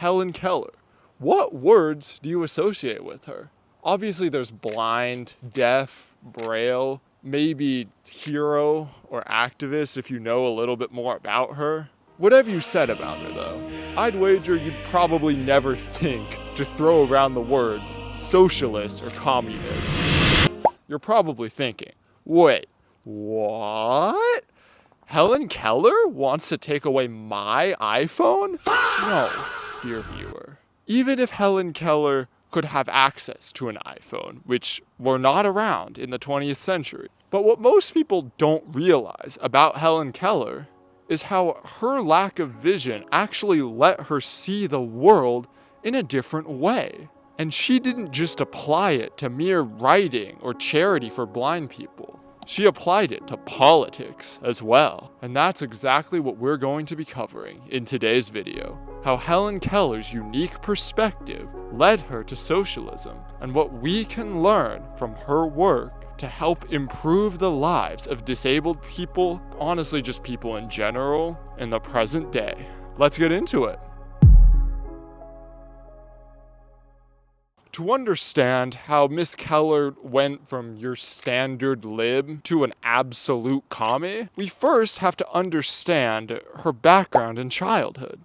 Helen Keller. What words do you associate with her? Obviously there's blind, deaf, braille, maybe hero or activist if you know a little bit more about her. Whatever you said about her though, I'd wager you'd probably never think to throw around the words socialist or communist. You're probably thinking, wait, what? Helen Keller wants to take away my iPhone? No, dear viewer. Even if Helen Keller could have access to an iPhone, which were not around in the 20th century. But what most people don't realize about Helen Keller is how her lack of vision actually let her see the world in a different way. And she didn't just apply it to mere writing or charity for blind people. She applied it to politics as well. And that's exactly what we're going to be covering in today's video. How Helen Keller's unique perspective led her to socialism, and what we can learn from her work to help improve the lives of disabled people, honestly just people in general, in the present day. Let's get into it. To understand how Miss Keller went from your standard lib to an absolute commie, we first have to understand her background in childhood.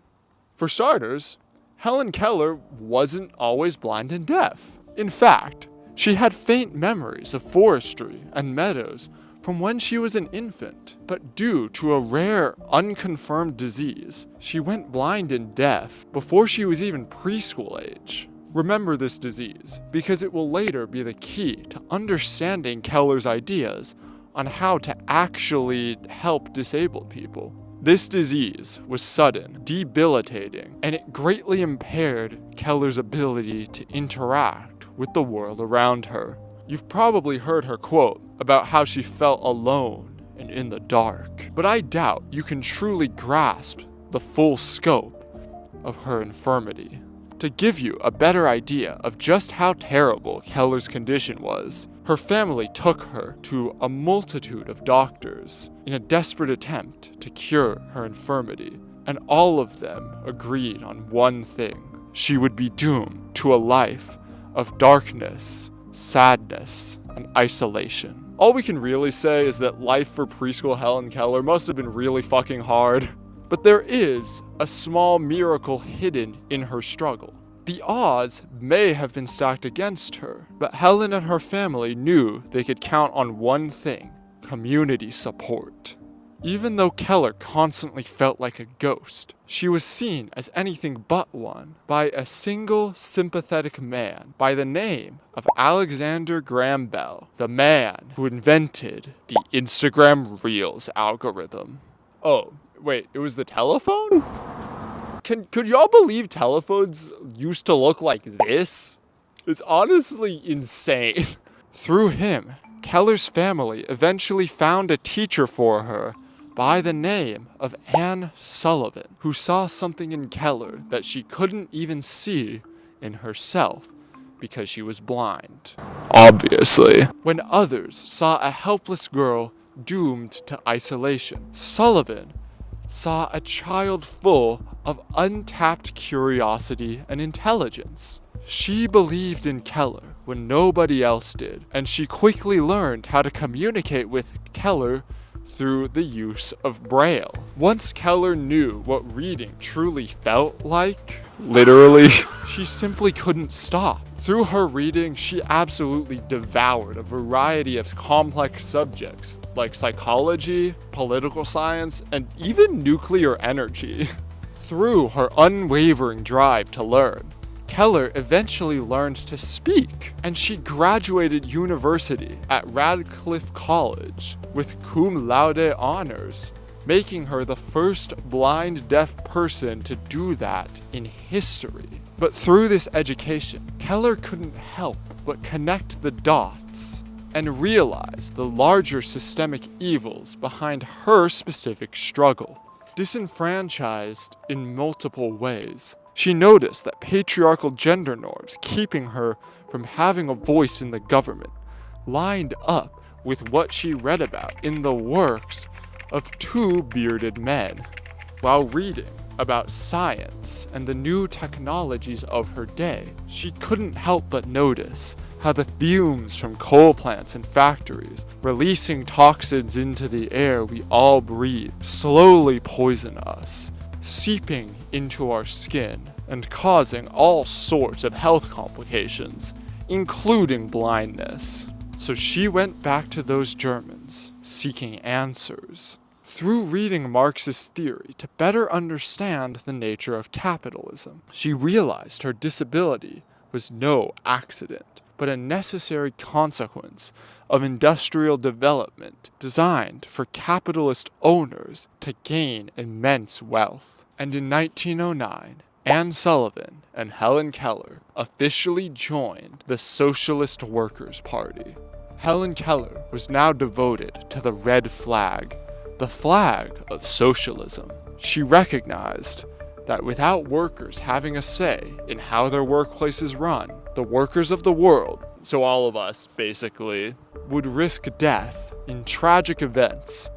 For starters, Helen Keller wasn't always blind and deaf. In fact, she had faint memories of forestry and meadows from when she was an infant, but due to a rare, unconfirmed disease, she went blind and deaf before she was even preschool age. Remember this disease, because it will later be the key to understanding Keller's ideas on how to actually help disabled people. This disease was sudden, debilitating, and it greatly impaired Keller's ability to interact with the world around her. You've probably heard her quote about how she felt alone and in the dark, but I doubt you can truly grasp the full scope of her infirmity. To give you a better idea of just how terrible Keller's condition was, her family took her to a multitude of doctors in a desperate attempt to cure her infirmity, and all of them agreed on one thing: she would be doomed to a life of darkness, sadness, and isolation. All we can really say is that life for preschool Helen Keller must have been really fucking hard. But there is a small miracle hidden in her struggle. The odds may have been stacked against her, but Helen and her family knew they could count on one thing: community support. Even though Keller constantly felt like a ghost, she was seen as anything but one by a single sympathetic man by the name of Alexander Graham Bell, the man who invented the Instagram Reels algorithm. Oh, wait, it was the telephone? Could y'all believe telephones used to look like this? It's honestly insane. Through him, Keller's family eventually found a teacher for her by the name of Anne Sullivan, who saw something in Keller that she couldn't even see in herself because she was blind. Obviously. When others saw a helpless girl doomed to isolation, Sullivan saw a child full of untapped curiosity and intelligence. She believed in Keller when nobody else did, and she quickly learned how to communicate with Keller through the use of Braille. Once Keller knew what reading truly felt like, literally, she simply couldn't stop. Through her reading, she absolutely devoured a variety of complex subjects like psychology, political science, and even nuclear energy. Through her unwavering drive to learn, Keller eventually learned to speak, and she graduated university at Radcliffe College with cum laude honors, making her the first blind deaf person to do that in history. But through this education, Keller couldn't help but connect the dots and realize the larger systemic evils behind her specific struggle. Disenfranchised in multiple ways, she noticed that patriarchal gender norms keeping her from having a voice in the government lined up with what she read about in the works of two bearded men. While reading, about science and the new technologies of her day, she couldn't help but notice how the fumes from coal plants and factories, releasing toxins into the air we all breathe, slowly poison us, seeping into our skin and causing all sorts of health complications, including blindness. So she went back to those Germans, seeking answers. Through reading Marxist theory to better understand the nature of capitalism, she realized her disability was no accident, but a necessary consequence of industrial development designed for capitalist owners to gain immense wealth. And in 1909, Anne Sullivan and Helen Keller officially joined the Socialist Workers' Party. Helen Keller was now devoted to the red flag, the flag of socialism. She recognized that without workers having a say in how their workplaces run, the workers of the world, so all of us basically, would risk death in tragic events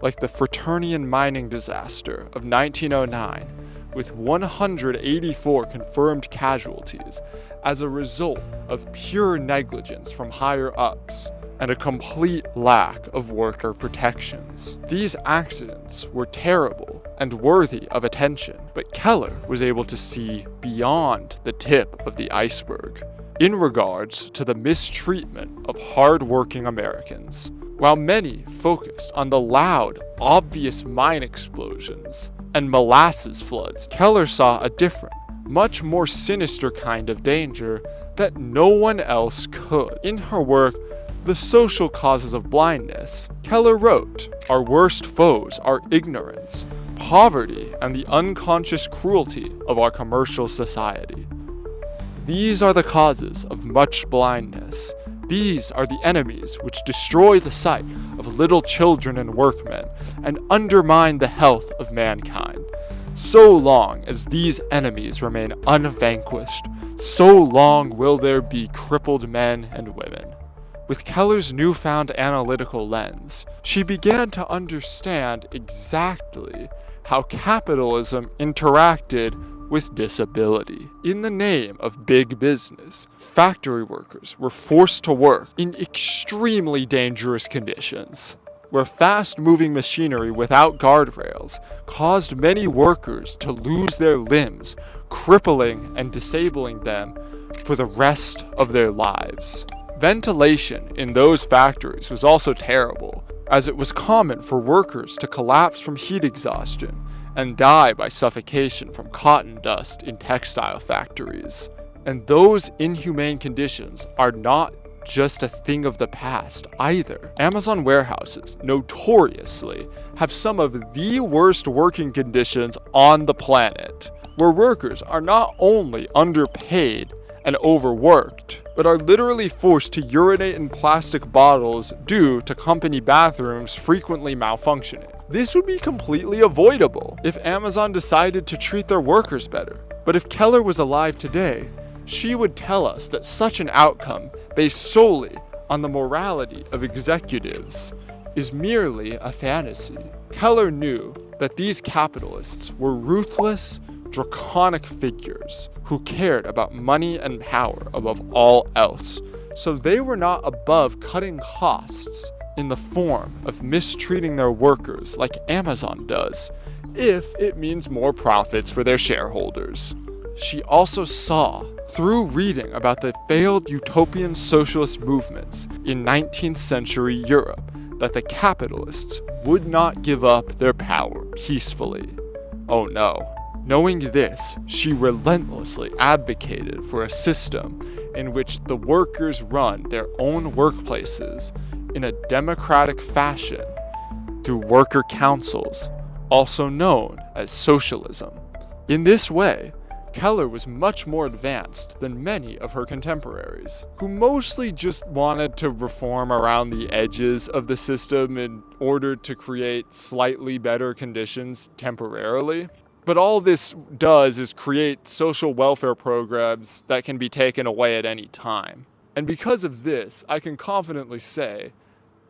like the Fraternian mining disaster of 1909, with 184 confirmed casualties as a result of pure negligence from higher ups and a complete lack of worker protections. These accidents were terrible and worthy of attention, but Keller was able to see beyond the tip of the iceberg in regards to the mistreatment of hard-working Americans. While many focused on the loud, obvious mine explosions and molasses floods, Keller saw a different, much more sinister kind of danger that no one else could. In her work, The Social Causes of Blindness, Keller wrote, "Our worst foes are ignorance, poverty, and the unconscious cruelty of our commercial society. These are the causes of much blindness. These are the enemies which destroy the sight of little children and workmen and undermine the health of mankind. So long as these enemies remain unvanquished, so long will there be crippled men and women." With Keller's newfound analytical lens, she began to understand exactly how capitalism interacted with disability. In the name of big business, factory workers were forced to work in extremely dangerous conditions, where fast-moving machinery without guardrails caused many workers to lose their limbs, crippling and disabling them for the rest of their lives. Ventilation in those factories was also terrible, as it was common for workers to collapse from heat exhaustion and die by suffocation from cotton dust in textile factories. And those inhumane conditions are not just a thing of the past either. Amazon warehouses notoriously have some of the worst working conditions on the planet, where workers are not only underpaid and overworked, but are literally forced to urinate in plastic bottles due to company bathrooms frequently malfunctioning. This would be completely avoidable if Amazon decided to treat their workers better. But if Keller was alive today, she would tell us that such an outcome, based solely on the morality of executives, is merely a fantasy. Keller knew that these capitalists were ruthless, draconic figures who cared about money and power above all else, so they were not above cutting costs in the form of mistreating their workers like Amazon does, if it means more profits for their shareholders. She also saw, through reading about the failed utopian socialist movements in 19th century Europe, that the capitalists would not give up their power peacefully. Oh no. Knowing this, she relentlessly advocated for a system in which the workers run their own workplaces in a democratic fashion through worker councils, also known as socialism. In this way, Keller was much more advanced than many of her contemporaries, who mostly just wanted to reform around the edges of the system in order to create slightly better conditions temporarily. But all this does is create social welfare programs that can be taken away at any time. And because of this, I can confidently say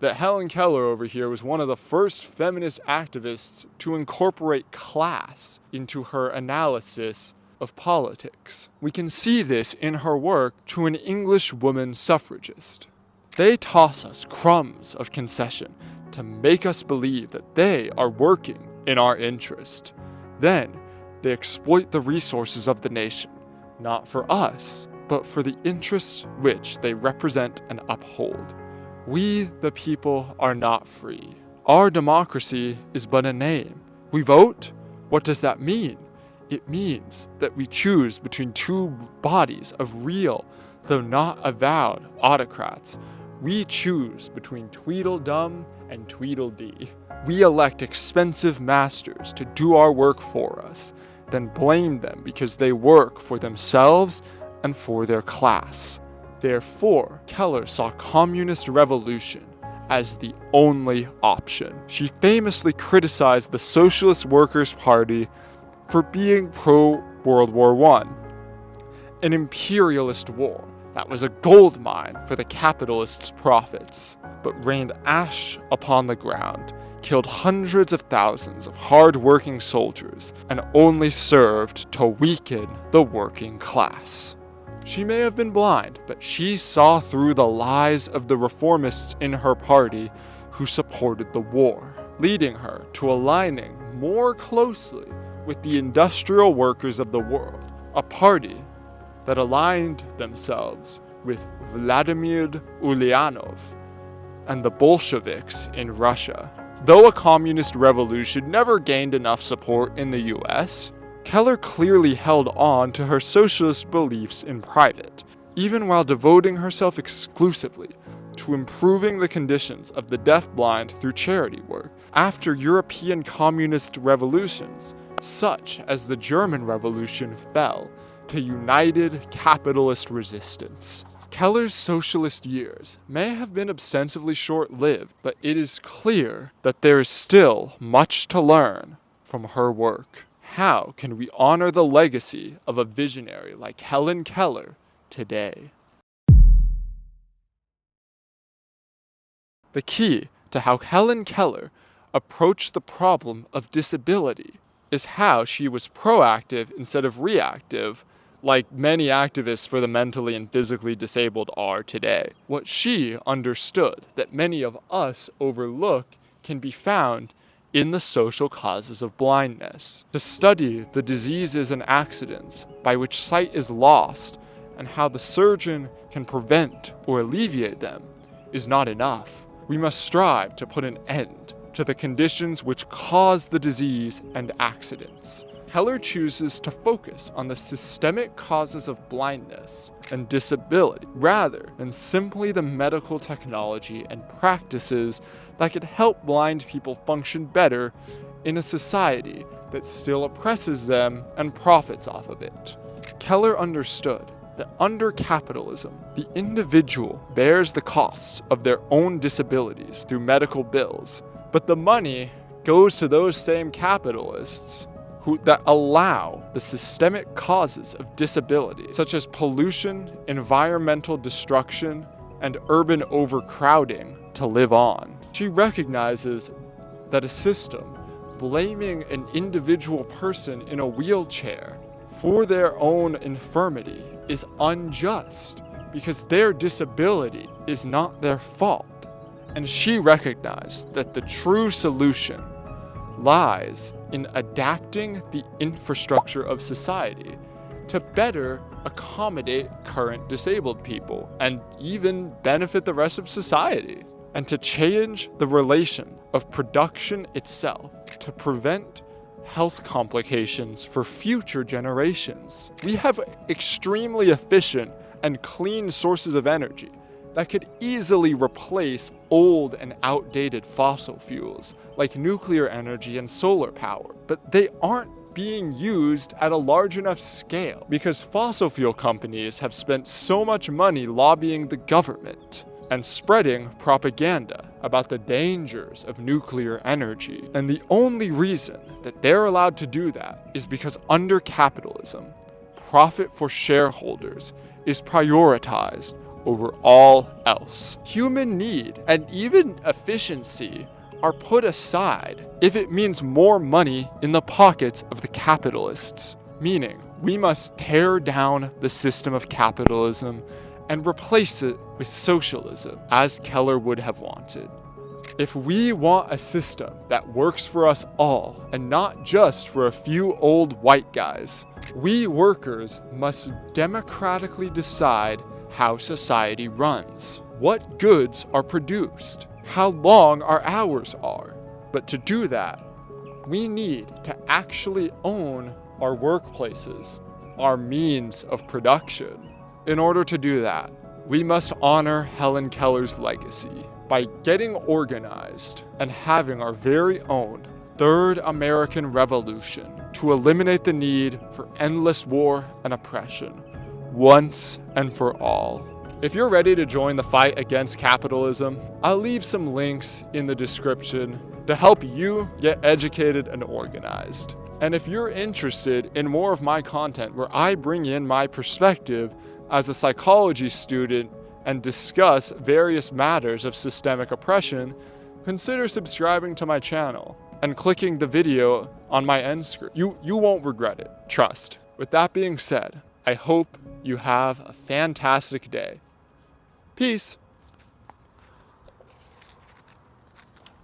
that Helen Keller over here was one of the first feminist activists to incorporate class into her analysis of politics. We can see this in her work to an English woman suffragist. They toss us crumbs of concession to make us believe that they are working in our interest. Then, they exploit the resources of the nation, not for us, but for the interests which they represent and uphold. We, the people, are not free. Our democracy is but a name. We vote? What does that mean? It means that we choose between two bodies of real, though not avowed, autocrats. We choose between Tweedledum and Tweedledee. We elect expensive masters to do our work for us, then blame them because they work for themselves and for their class. Therefore, Keller saw communist revolution as the only option. She famously criticized the Socialist Workers' Party for being pro-World War I, an imperialist war that was a gold mine for the capitalists' profits, but rained ash upon the ground, killed hundreds of thousands of hard-working soldiers, and only served to weaken the working class. She may have been blind, but she saw through the lies of the reformists in her party who supported the war, leading her to aligning more closely with the industrial workers of the world, a party that aligned themselves with Vladimir Ulyanov and the Bolsheviks in Russia. Though a communist revolution never gained enough support in the US, Keller clearly held on to her socialist beliefs in private, even while devoting herself exclusively to improving the conditions of the deafblind through charity work. After European communist revolutions, such as the German Revolution, fell to united capitalist resistance. Keller's socialist years may have been ostensibly short-lived, but it is clear that there is still much to learn from her work. How can we honor the legacy of a visionary like Helen Keller today? The key to how Helen Keller approached the problem of disability is how she was proactive instead of reactive, like many activists for the mentally and physically disabled are today. What she understood that many of us overlook can be found in the social causes of blindness. To study the diseases and accidents by which sight is lost and how the surgeon can prevent or alleviate them is not enough. We must strive to put an end to the conditions which cause the disease and accidents. Keller chooses to focus on the systemic causes of blindness and disability rather than simply the medical technology and practices that could help blind people function better in a society that still oppresses them and profits off of it. Keller understood that under capitalism, the individual bears the costs of their own disabilities through medical bills, but the money goes to those same capitalists that allow the systemic causes of disability, such as pollution, environmental destruction, and urban overcrowding, to live on. She recognizes that a system blaming an individual person in a wheelchair for their own infirmity is unjust because their disability is not their fault. And she recognized that the true solution lies in adapting the infrastructure of society to better accommodate current disabled people and even benefit the rest of society, and to change the relation of production itself to prevent health complications for future generations. We have extremely efficient and clean sources of energy that could easily replace old and outdated fossil fuels like nuclear energy and solar power, but they aren't being used at a large enough scale because fossil fuel companies have spent so much money lobbying the government and spreading propaganda about the dangers of nuclear energy. And the only reason that they're allowed to do that is because under capitalism, profit for shareholders is prioritized over all else. Human need and even efficiency are put aside if it means more money in the pockets of the capitalists, meaning we must tear down the system of capitalism and replace it with socialism, as Keller would have wanted. If we want a system that works for us all and not just for a few old white guys, we workers must democratically decide how society runs, what goods are produced, how long our hours are. But to do that, we need to actually own our workplaces, our means of production. In order to do that, we must honor Helen Keller's legacy by getting organized and having our very own Third American Revolution to eliminate the need for endless war and oppression, once and for all. If you're ready to join the fight against capitalism, I'll leave some links in the description to help you get educated and organized. And if you're interested in more of my content where I bring in my perspective as a psychology student and discuss various matters of systemic oppression, consider subscribing to my channel and clicking the video on my end screen. You won't regret it, trust. With that being said, I hope you have a fantastic day. Peace.